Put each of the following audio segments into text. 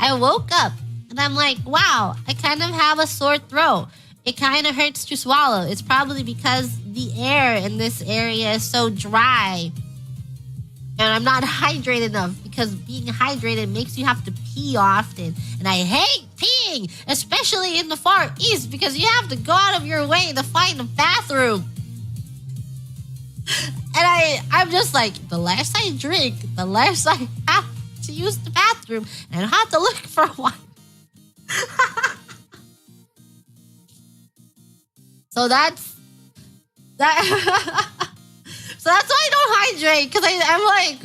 I woke up and I'm like, wow, I kind of have a sore throat. It kind of hurts to swallow. It's probably because the air in this area is so dry. And I'm not hydrated enough because being hydrated makes you have to pee often. And I hate peeing, especially in the Far East, because you have to go out of your way to find a bathroom. And I'm just like, the less I drink, the less I have to use the bathroom. And I have to look for one. So that's that. So that's why I don't hydrate, because I'm like,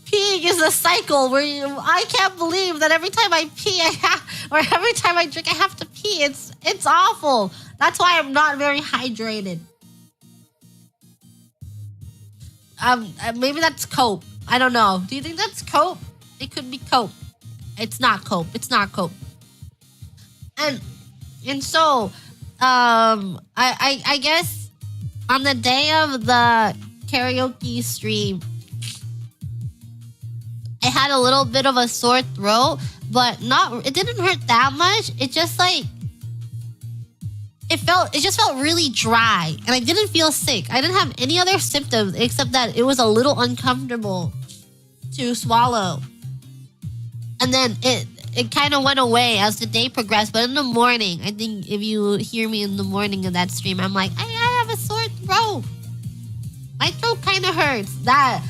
peeing is a cycle where I can't believe that every time I pee, or every time I drink, I have to pee. It's awful. That's why I'm not very hydrated. Maybe that's cope. I don't know. Do you think that's cope? It could be cope. It's not cope. It's not cope. And so, I guess on the day of the karaoke stream, I had a little bit of a sore throat, but it didn't hurt that much. It just like, it just felt really dry, and I didn't feel sick. I didn't have any other symptoms except that it was a little uncomfortable to swallow. And then it kind of went away as the day progressed. But in the morning, I think if you hear me in the morning of that stream, I'm like, I have a sore throat. My throat kind of hurts. That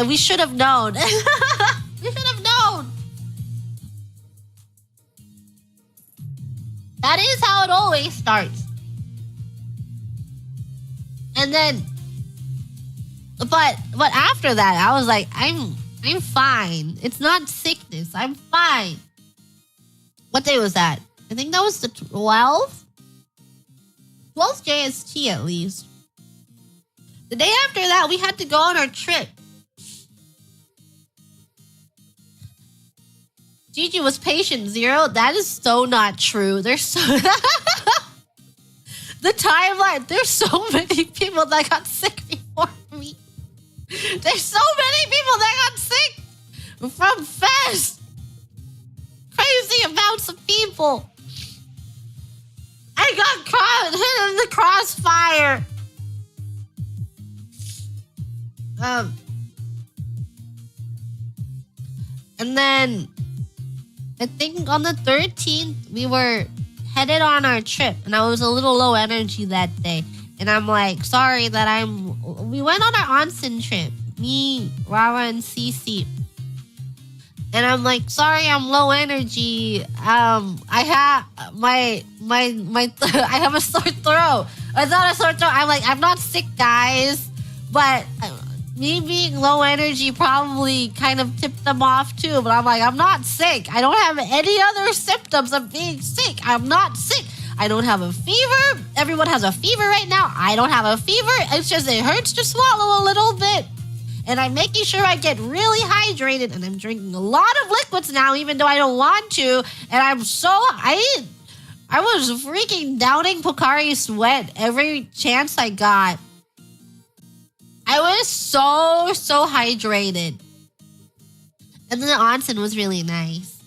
we should have known. We should have known. That is how it always starts. And then, but after that, I was like, I'm fine. It's not sickness. I'm fine. What day was that? I think that was the 12th? 12th JST at least. The day after that, we had to go on our trip. Gigi was patient 0. That is so not true. There's so... The timeline, there's so many people that got sick before me. There's so many people that got sick from Fest. Crazy amounts of people. I got caught hit in the crossfire. And then I think on the 13th we were headed on our trip, and I was a little low energy that day. And I'm like, sorry that we went on our onsen trip, me, Rara, and Cece. And I'm like, sorry, I'm low energy. I have I have a sore throat. It's not a sore throat. I'm like, I'm not sick, guys. But me being low energy probably kind of tipped them off too. But I'm like, I'm not sick. I don't have any other symptoms of being sick. I'm not sick. I don't have a fever. Everyone has a fever right now. I don't have a fever. It's just, it hurts to swallow a little bit. And I'm making sure I get really hydrated. And I'm drinking a lot of liquids now, even though I don't want to. And I was freaking downing Pocari Sweat every chance I got. I was so hydrated. And then the onsen was really nice.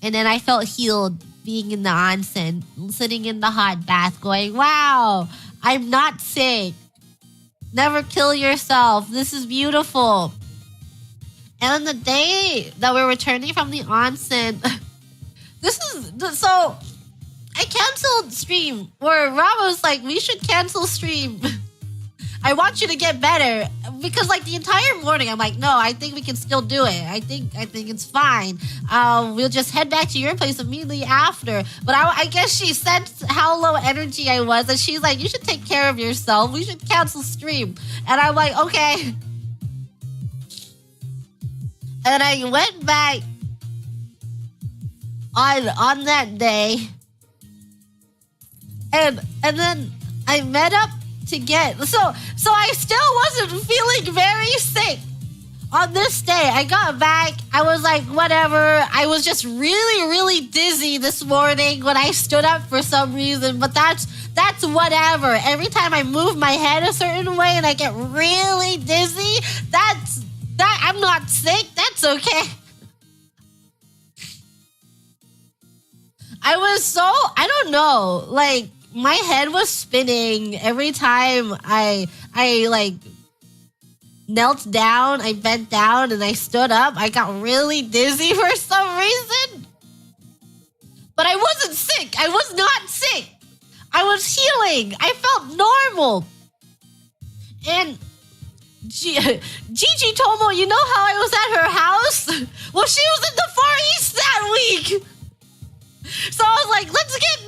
And then I felt healed being in the onsen, sitting in the hot bath going, wow, I'm not sick. Never kill yourself. This is beautiful. And on the day that we're returning from the onsen, so I canceled stream. Where Rob was like, we should cancel stream. I want you to get better. Because like the entire morning, I'm like, no, I think we can still do it. I think it's fine. We'll just head back to your place immediately after. But I guess she sensed how low energy I was. And she's like, you should take care of yourself. We should cancel stream. And I'm like, okay. And I went back on that day. And then I met up to get, so I still wasn't feeling very sick on this day. I got back, I was like, whatever. I was just really dizzy this morning when I stood up for some reason, but that's whatever. Every time I move my head a certain way and I get really dizzy, that I'm not sick. That's okay. I don't know. Like, my head was spinning every time I like knelt down, I bent down, and I stood up. I got really dizzy for some reason. But I wasn't sick. I was not sick. I was healing. I felt normal. And Gigi Tomo, you know how I was at her house? Well, she was in the Far East that week. So I was like, let's get